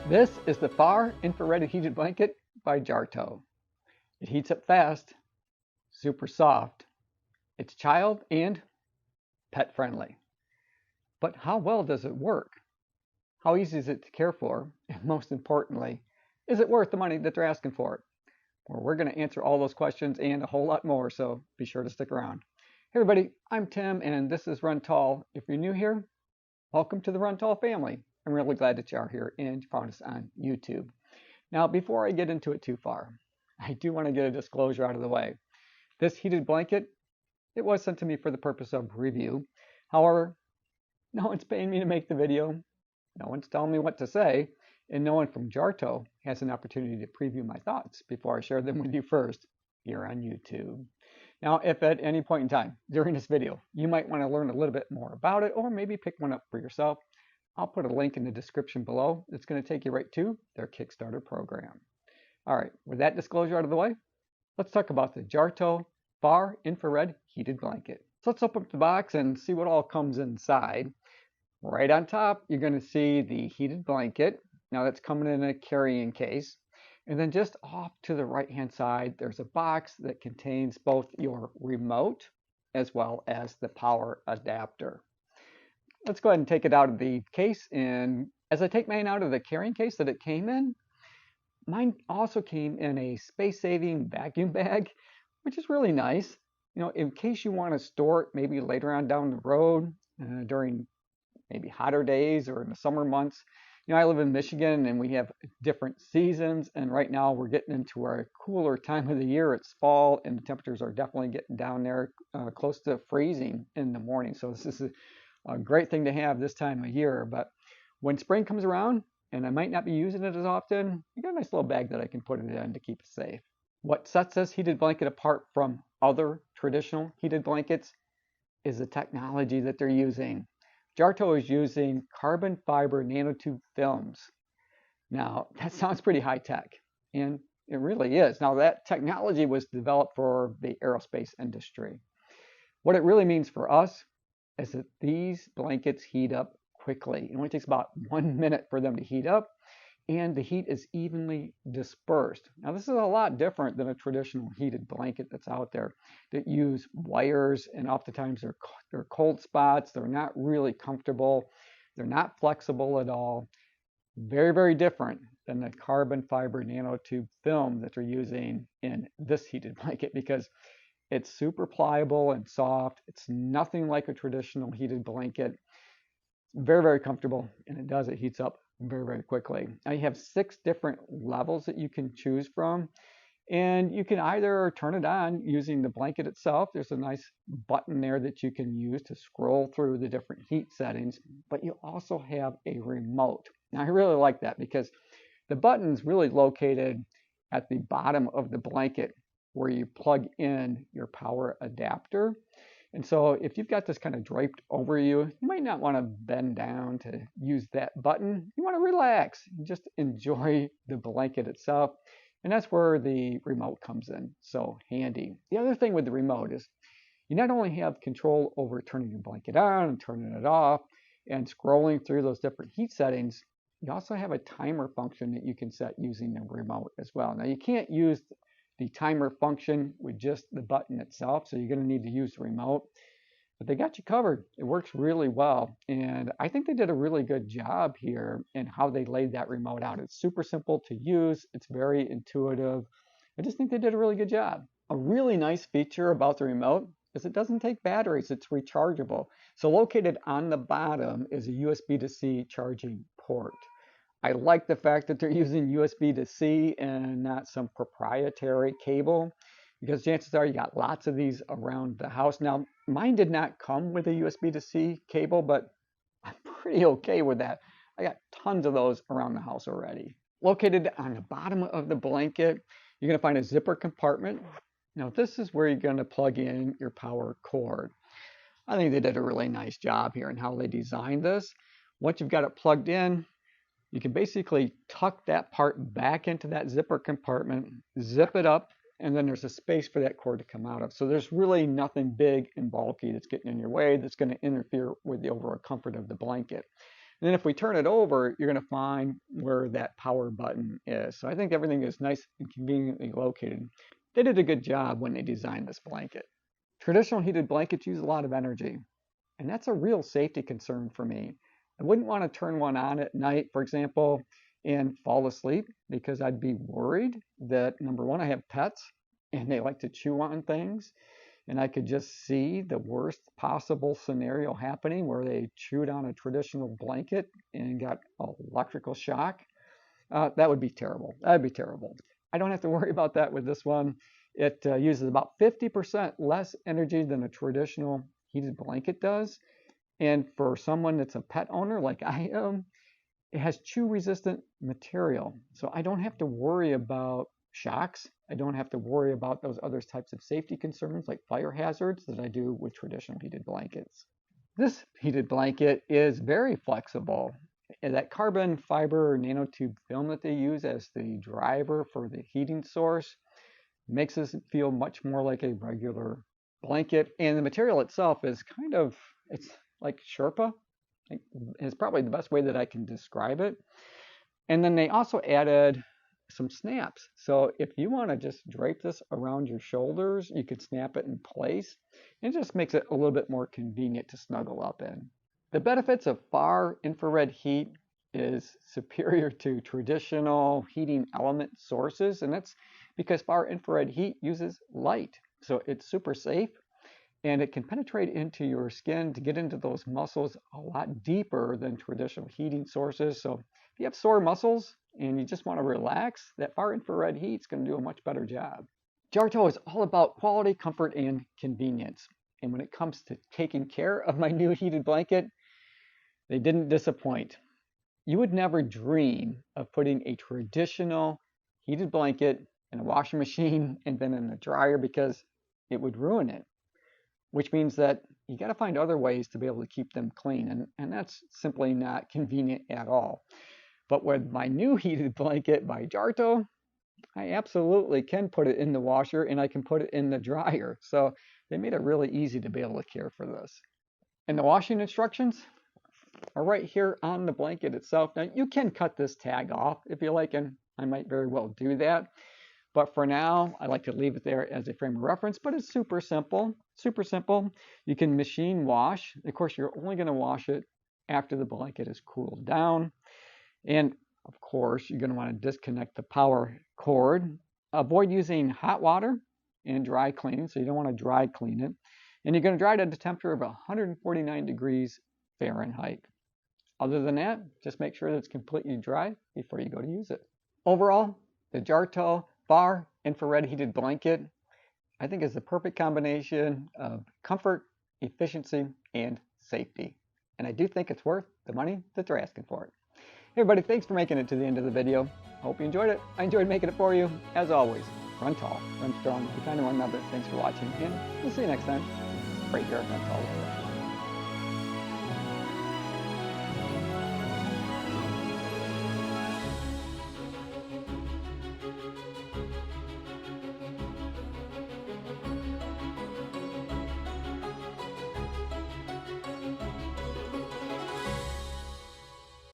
This is the Far Infrared Heated Blanket by Jartoo. It heats up fast, super soft. It's child and pet friendly. But how well does it work? How easy is it to care for? And most importantly, is it worth the money that they're asking for it? Well, we're going to answer all those questions and a whole lot more, so be sure to stick around. Hey everybody, I'm Tim and this is Run Tall. If you're new here, welcome to the Run Tall family. I'm really glad that you are here and you found us on YouTube. Now, before I get into it too far, I do want to get a disclosure out of the way. This heated blanket, it was sent to me for the purpose of review. However, no one's paying me to make the video, no one's telling me what to say, and no one from Jartoo has an opportunity to preview my thoughts before I share them with you first here on YouTube. Now, if at any point in time during this video you might want to learn a little bit more about it or maybe pick one up for yourself, I'll put a link in the description below that's going to take you right to their Kickstarter program. All right, with that disclosure out of the way, let's talk about the Jartoo Far Infrared Heated Blanket. So let's open up the box and see what all comes inside. Right on top, you're going to see the heated blanket. Now that's coming in a carrying case. And then just off to the right-hand side, there's a box that contains both your remote as well as the power adapter. Let's go ahead and take it out of the case. And as I take mine out of the carrying case that it came in, mine also came in a space-saving vacuum bag, which is really nice. You know, in case you want to store it maybe later on down the road during maybe hotter days or in the summer months. You know, I live in Michigan and we have different seasons, and right now we're getting into our cooler time of the year. It's fall and the temperatures are definitely getting down there close to freezing in the morning. So this is a great thing to have this time of year. But when spring comes around and I might not be using it as often, I got a nice little bag that I can put it in to keep it safe. What sets this heated blanket apart from other traditional heated blankets is the technology that they're using. Jartoo is using carbon fiber nanotube films. Now, that sounds pretty high tech, and it really is. Now, that technology was developed for the aerospace industry. What it really means for us is that these blankets heat up quickly. It only takes about 1 minute for them to heat up, and the heat is evenly dispersed. Now, this is a lot different than a traditional heated blanket that's out there that use wires, and oftentimes they're cold spots. They're not really comfortable. They're not flexible at all. Very, very different than the carbon fiber nanotube film that they're using in this heated blanket, because it's super pliable and soft. It's nothing like a traditional heated blanket. It's very, very comfortable, and it heats up very, very quickly. Now you have 6 different levels that you can choose from, and you can either turn it on using the blanket itself. There's a nice button there that you can use to scroll through the different heat settings, but you also have a remote. Now I really like that because the button's really located at the bottom of the blanket where you plug in your power adapter. And so if you've got this kind of draped over you, you might not want to bend down to use that button. You want to relax, just enjoy the blanket itself. And that's where the remote comes in so handy. The other thing with the remote is you not only have control over turning your blanket on and turning it off and scrolling through those different heat settings, you also have a timer function that you can set using the remote as well. Now you can't use the timer function with just the button itself, so you're going to need to use the remote, but they got you covered. It works really well, and I think they did a really good job here in how they laid that remote out. It's super simple to use. It's very intuitive. I just think they did a really good job. A really nice feature about the remote is it doesn't take batteries. It's rechargeable. So located on the bottom is a USB to C charging port. I like the fact that they're using USB to C and not some proprietary cable, because chances are you got lots of these around the house. Now, mine did not come with a USB to C cable, but I'm pretty okay with that. I got tons of those around the house already. Located on the bottom of the blanket, you're going to find a zipper compartment. Now, this is where you're going to plug in your power cord. I think they did a really nice job here in how they designed this. Once you've got it plugged in, you can basically tuck that part back into that zipper compartment, zip it up, and then there's a space for that cord to come out of. So there's really nothing big and bulky that's getting in your way that's going to interfere with the overall comfort of the blanket. And then if we turn it over, you're going to find where that power button is. So I think everything is nice and conveniently located. They did a good job when they designed this blanket. Traditional heated blankets use a lot of energy, and that's a real safety concern for me. I wouldn't want to turn one on at night, for example, and fall asleep, because I'd be worried that, number one, I have pets and they like to chew on things, and I could just see the worst possible scenario happening where they chewed on a traditional blanket and got electrical shock. That would be terrible. That'd be terrible. I don't have to worry about that with this one. It uses about 50% less energy than a traditional heated blanket does. And for someone that's a pet owner like I am, it has chew-resistant material. So I don't have to worry about shocks. I don't have to worry about those other types of safety concerns like fire hazards that I do with traditional heated blankets. This heated blanket is very flexible. And that carbon fiber nanotube film that they use as the driver for the heating source makes this feel much more like a regular blanket. And the material itself is it's like Sherpa. Is probably the best way that I can describe it. And then they also added some snaps. So if you want to just drape this around your shoulders, you could snap it in place. It just makes it a little bit more convenient to snuggle up in. The benefits of far infrared heat is superior to traditional heating element sources, and that's because far infrared heat uses light. So it's super safe, and it can penetrate into your skin to get into those muscles a lot deeper than traditional heating sources. So if you have sore muscles and you just want to relax, that far infrared heat is going to do a much better job. Jartoo is all about quality, comfort, and convenience. And when it comes to taking care of my new heated blanket, they didn't disappoint. You would never dream of putting a traditional heated blanket in a washing machine and then in a dryer, because it would ruin it. Which means that you got to find other ways to be able to keep them clean, and that's simply not convenient at all. But with my new heated blanket by Jartoo, I absolutely can put it in the washer and I can put it in the dryer. So they made it really easy to be able to care for this. And the washing instructions are right here on the blanket itself. Now you can cut this tag off if you like, and I might very well do that. But for now, I like to leave it there as a frame of reference, but it's super simple, super simple. You can machine wash. Of course, you're only going to wash it after the blanket is cooled down. And of course, you're going to want to disconnect the power cord. Avoid using hot water and dry cleaning, so you don't want to dry clean it. And you're going to dry it at a temperature of 149 degrees Fahrenheit. Other than that, just make sure that it's completely dry before you go to use it. Overall, the Jartoo Far Infrared Heated Blanket, I think, is the perfect combination of comfort, efficiency, and safety. And I do think it's worth the money that they're asking for it. Hey everybody, thanks for making it to the end of the video. I hope you enjoyed it. I enjoyed making it for you. As always, run tall, run strong, be kind to one another. Thanks for watching, and we'll see you next time right here at Run Tall.